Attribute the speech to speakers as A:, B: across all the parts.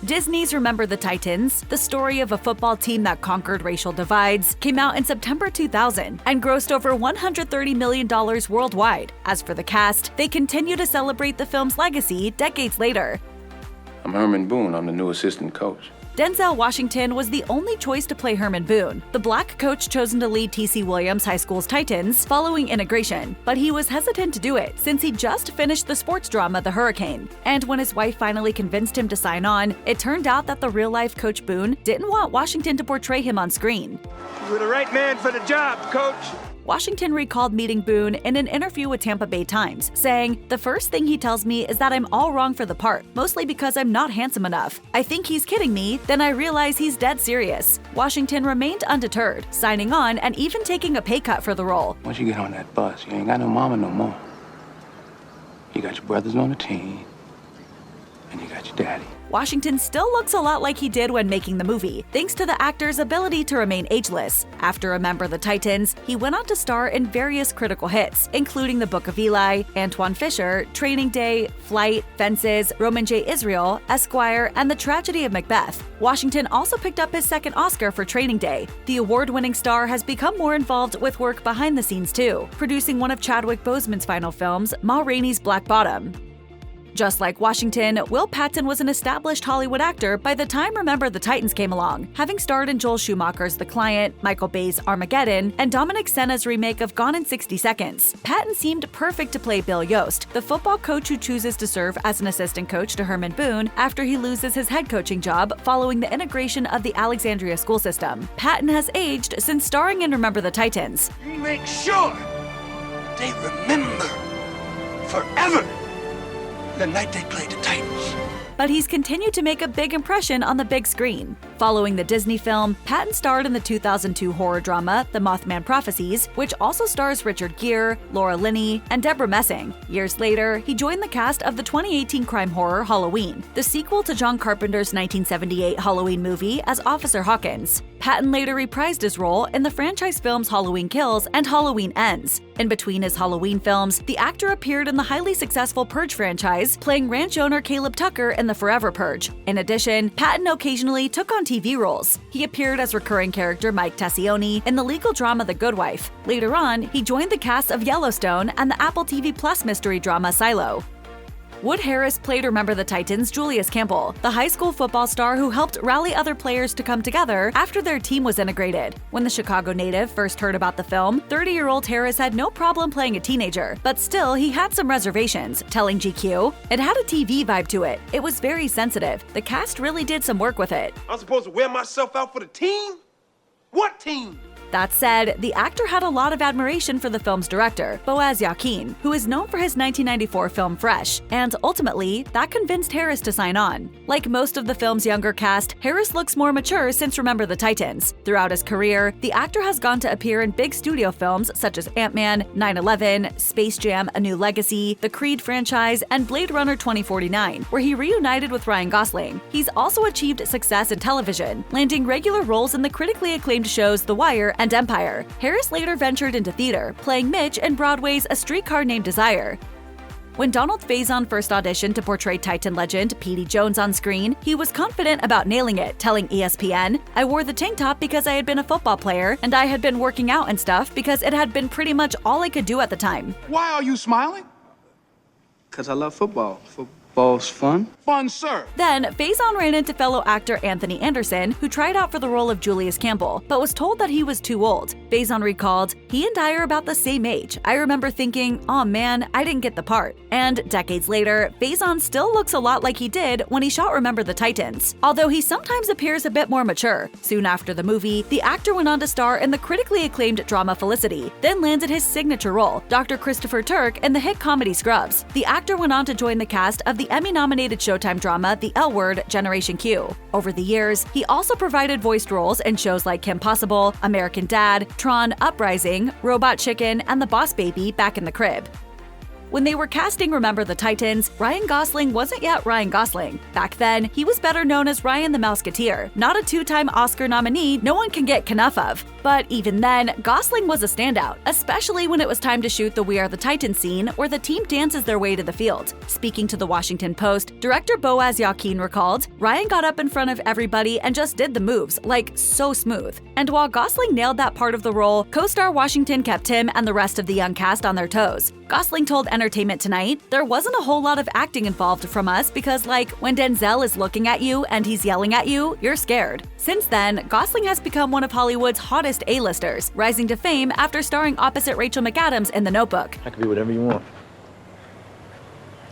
A: Disney's Remember the Titans, the story of a football team that conquered racial divides, came out in September 2000 and grossed over $130 million worldwide. As for the cast, they continue to celebrate the film's legacy decades later.
B: I'm Herman Boone. I'm the new assistant coach.
A: Denzel Washington was the only choice to play Herman Boone, the black coach chosen to lead T.C. Williams High School's Titans following integration, but he was hesitant to do it since he just finished the sports drama The Hurricane. And when his wife finally convinced him to sign on, it turned out that the real-life Coach Boone didn't want Washington to portray him on screen.
C: You're the right man for the job, Coach.
A: Washington recalled meeting Boone in an interview with Tampa Bay Times, saying, "The first thing he tells me is that I'm all wrong for the part, mostly because I'm not handsome enough. I think he's kidding me, then I realize he's dead serious." Washington remained undeterred, signing on and even taking a pay cut for the role.
B: Once you get on that bus, you ain't got no mama no more. You got your brothers on the team, and you got your daddy.
A: Washington still looks a lot like he did when making the movie, thanks to the actor's ability to remain ageless. After Remember the Titans, he went on to star in various critical hits, including The Book of Eli, Antoine Fisher, Training Day, Flight, Fences, Roman J. Israel, Esquire, and The Tragedy of Macbeth. Washington also picked up his second Oscar for Training Day. The award-winning star has become more involved with work behind the scenes too, producing one of Chadwick Boseman's final films, Ma Rainey's Black Bottom. Just like Washington, Will Patton was an established Hollywood actor by the time Remember the Titans came along, having starred in Joel Schumacher's The Client, Michael Bay's Armageddon, and Dominic Senna's remake of Gone in 60 Seconds. Patton seemed perfect to play Bill Yoast, the football coach who chooses to serve as an assistant coach to Herman Boone after he loses his head coaching job following the integration of the Alexandria school system. Patton has aged since starring in Remember the Titans.
C: You make sure they remember forever the night they played the Titans.
A: But he's continued to make a big impression on the big screen. Following the Disney film, Patton starred in the 2002 horror drama The Mothman Prophecies, which also stars Richard Gere, Laura Linney, and Deborah Messing. Years later, he joined the cast of the 2018 crime horror Halloween, the sequel to John Carpenter's 1978 Halloween movie, as Officer Hawkins. Patton later reprised his role in the franchise films Halloween Kills and Halloween Ends. In between his Halloween films, the actor appeared in the highly successful Purge franchise, playing ranch owner Caleb Tucker in The Forever Purge. In addition, Patton occasionally took on TV roles. He appeared as recurring character Mike Tassioni in the legal drama The Good Wife. Later on, he joined the cast of Yellowstone and the Apple TV Plus mystery drama Silo. Wood Harris played Remember the Titans' Julius Campbell, the high school football star who helped rally other players to come together after their team was integrated. When the Chicago native first heard about the film, 30-year-old Harris had no problem playing a teenager, but still he had some reservations, telling GQ, "It had a TV vibe to it. It was very sensitive. The cast really did some work with it."
C: I'm supposed to wear myself out for the team? What team?
A: That said, the actor had a lot of admiration for the film's director, Boaz Yakin, who is known for his 1994 film Fresh, and ultimately, that convinced Harris to sign on. Like most of the film's younger cast, Harris looks more mature since Remember the Titans. Throughout his career, the actor has gone to appear in big studio films such as Ant-Man, 9/11, Space Jam: A New Legacy, the Creed franchise, and Blade Runner 2049, where he reunited with Ryan Gosling. He's also achieved success in television, landing regular roles in the critically acclaimed shows The Wire and Empire. Harris later ventured into theater, playing Mitch in Broadway's A Streetcar Named Desire. When Donald Faison first auditioned to portray Titan legend Petey Jones on screen, he was confident about nailing it, telling ESPN, "I wore the tank top because I had been a football player, and I had been working out and stuff because it had been pretty much all I could do at the time."
D: Why are you smiling?
E: Because I love football. Football's fun.
D: Fun, sir.
A: Then, Faison ran into fellow actor Anthony Anderson, who tried out for the role of Julius Campbell, but was told that he was too old. Faison recalled, "He and I are about the same age. I remember thinking, oh man, I didn't get the part." And decades later, Faison still looks a lot like he did when he shot Remember the Titans, although he sometimes appears a bit more mature. Soon after the movie, the actor went on to star in the critically acclaimed drama Felicity, then landed his signature role, Dr. Christopher Turk, in the hit comedy Scrubs. The actor went on to join the cast of the Emmy-nominated Showtime drama The L Word: Generation Q. Over the years, he also provided voiced roles in shows like Kim Possible, American Dad, Tron, Uprising, Robot Chicken, and The Boss Baby: Back in the Crib. When they were casting Remember the Titans, Ryan Gosling wasn't yet Ryan Gosling. Back then, he was better known as Ryan the Mouseketeer, not a two-time Oscar nominee no one can get enough of. But even then, Gosling was a standout, especially when it was time to shoot the We Are the Titans scene where the team dances their way to the field. Speaking to the Washington Post, director Boaz Yakin recalled, Ryan got up in front of everybody and just did the moves, like so smooth. And while Gosling nailed that part of the role, co-star Washington kept him and the rest of the young cast on their toes. Gosling told Entertainment Tonight, there wasn't a whole lot of acting involved from us because, like, when Denzel is looking at you and he's yelling at you, you're scared. Since then, Gosling has become one of Hollywood's hottest A-listers, rising to fame after starring opposite Rachel McAdams in The Notebook.
D: I can be whatever you want.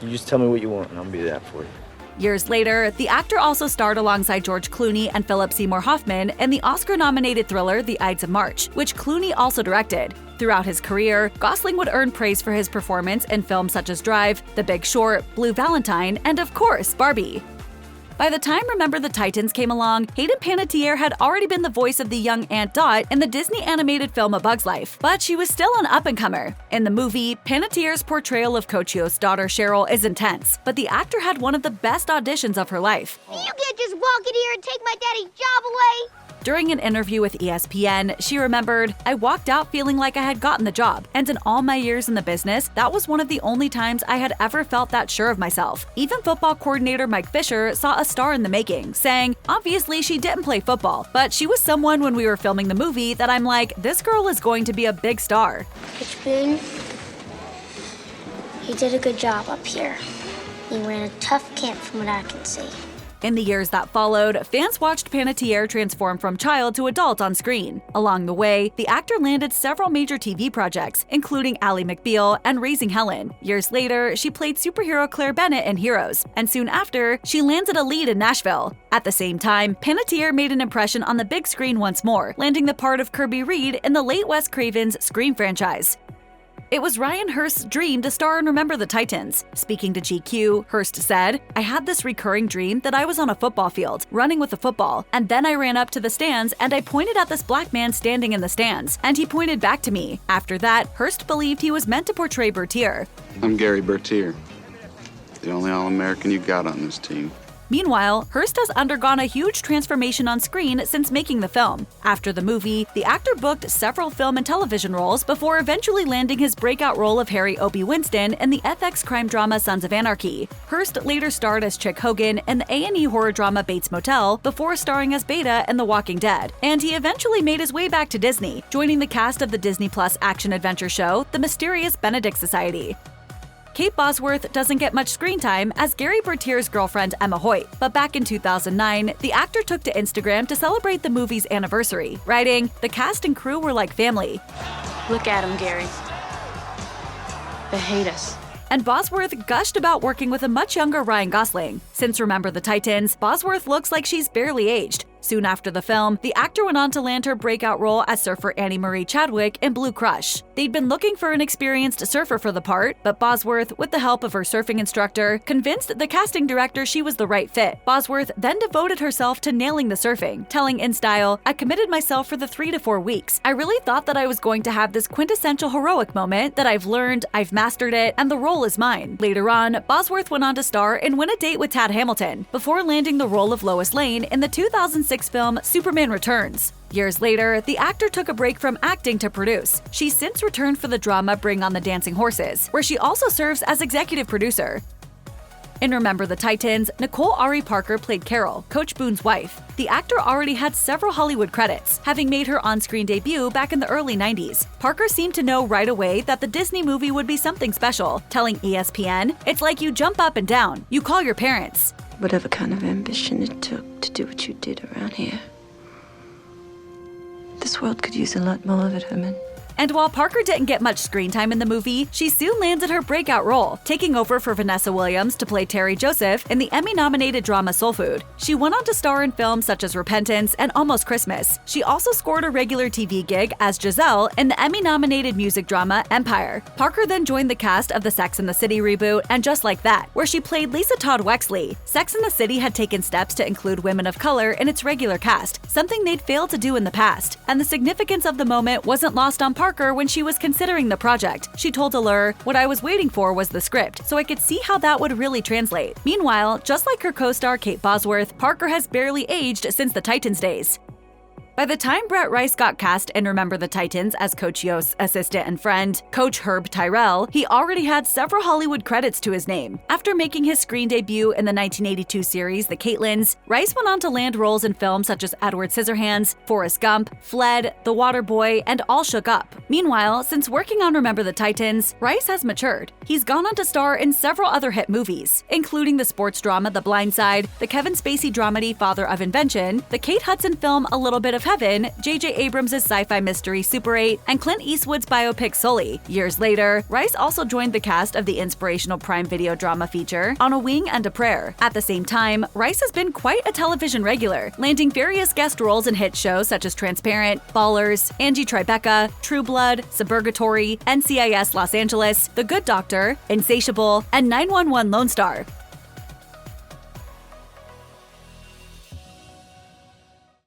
D: You just tell me what you want and I'll be that for you.
A: Years later, the actor also starred alongside George Clooney and Philip Seymour Hoffman in the Oscar-nominated thriller The Ides of March, which Clooney also directed. Throughout his career, Gosling would earn praise for his performance in films such as Drive, The Big Short, Blue Valentine, and of course, Barbie. By the time Remember the Titans came along, Hayden Panettiere had already been the voice of the young Aunt Dot in the Disney animated film A Bug's Life, but she was still an up-and-comer. In the movie, Panettiere's portrayal of Coach Yoast's daughter Sheryl is intense, but the actor had one of the best auditions of her life.
F: You can't just walk in here and take my daddy's job away!
A: During an interview with ESPN, she remembered, I walked out feeling like I had gotten the job, and in all my years in the business, that was one of the only times I had ever felt that sure of myself. Even football coordinator Mike Fisher saw a star in the making, saying, obviously she didn't play football, but she was someone when we were filming the movie that I'm like, this girl is going to be a big star.
F: Coach Boone, he did a good job up here. He ran a tough camp from what I can see.
A: In the years that followed, fans watched Panettiere transform from child to adult on screen. Along the way, the actor landed several major TV projects, including Ally McBeal and Raising Helen. Years later, she played superhero Claire Bennett in Heroes, and soon after, she landed a lead in Nashville. At the same time, Panettiere made an impression on the big screen once more, landing the part of Kirby Reed in the late Wes Craven's Scream franchise. It was Ryan Hurst's dream to star in Remember the Titans. Speaking to GQ, Hurst said, I had this recurring dream that I was on a football field, running with a football, and then I ran up to the stands and I pointed at this black man standing in the stands, and he pointed back to me. After that, Hurst believed he was meant to portray Bertier.
G: I'm Gerry Bertier, the only All-American you got on this team.
A: Meanwhile, Hurst has undergone a huge transformation on screen since making the film. After the movie, the actor booked several film and television roles before eventually landing his breakout role of Harry Opie Winston in the FX crime drama Sons of Anarchy. Hurst later starred as Chick Hogan in the A&E horror drama Bates Motel before starring as Beta in The Walking Dead, and he eventually made his way back to Disney, joining the cast of the Disney Plus action-adventure show The Mysterious Benedict Society. Kate Bosworth doesn't get much screen time as Gerry Bertier's girlfriend Emma Hoyt, but back in 2009, the actor took to Instagram to celebrate the movie's anniversary, writing, "The cast and crew were like family."
H: Look at them, Gerry. They hate us.
A: And Bosworth gushed about working with a much younger Ryan Gosling. Since Remember the Titans, Bosworth looks like she's barely aged. Soon after the film, the actor went on to land her breakout role as surfer Annie Marie Chadwick in Blue Crush. They'd been looking for an experienced surfer for the part, but Bosworth, with the help of her surfing instructor, convinced the casting director she was the right fit. Bosworth then devoted herself to nailing the surfing, telling InStyle, "I committed myself for the 3 to 4 weeks. I really thought that I was going to have this quintessential heroic moment that I've learned, I've mastered it, and the role is mine." Later on, Bosworth went on to star in Win a Date with Tad Hamilton, before landing the role of Lois Lane in the 2006 film Superman Returns. Years later, the actor took a break from acting to produce. She's since returned for the drama Bring on the Dancing Horses, where she also serves as executive producer. In Remember the Titans, Nicole Ari Parker played Carol, Coach Boone's wife. The actor already had several Hollywood credits, having made her on-screen debut back in the early 90s. Parker seemed to know right away that the Disney movie would be something special, telling ESPN, "It's like you jump up and down. You call your parents."
I: Whatever kind of ambition it took to do what you did around here. This world could use a lot more of it, Herman.
A: And while Parker didn't get much screen time in the movie, she soon landed her breakout role, taking over for Vanessa Williams to play Terry Joseph in the Emmy-nominated drama Soul Food. She went on to star in films such as Repentance and Almost Christmas. She also scored a regular TV gig as Giselle in the Emmy-nominated music drama Empire. Parker then joined the cast of the Sex and the City reboot and Just Like That, where she played Lisa Todd Wexley. Sex and the City had taken steps to include women of color in its regular cast, something they'd failed to do in the past, and the significance of the moment wasn't lost on Parker Parker when she was considering the project. She told Allure, "What I was waiting for was the script, so I could see how that would really translate." Meanwhile, just like her co-star Kate Bosworth, Parker has barely aged since the Titans days. By the time Brett Rice got cast in Remember the Titans as Coach Yoast's assistant and friend, Coach Herb Tyrell, he already had several Hollywood credits to his name. After making his screen debut in the 1982 series The Caitlins, Rice went on to land roles in films such as Edward Scissorhands, Forrest Gump, Fled, The Waterboy, and All Shook Up. Meanwhile, since working on Remember the Titans, Rice has matured. He's gone on to star in several other hit movies, including the sports drama The Blind Side, the Kevin Spacey dramedy Father of Invention, the Kate Hudson film A Little Bit of Heaven, J.J. Abrams' sci-fi mystery Super 8, and Clint Eastwood's biopic Sully. Years later, Rice also joined the cast of the inspirational Prime Video drama feature On a Wing and a Prayer. At the same time, Rice has been quite a television regular, landing various guest roles in hit shows such as Transparent, Ballers, Angie Tribeca, True Blood, Suburgatory, NCIS Los Angeles, The Good Doctor, Insatiable, and 911 Lone Star.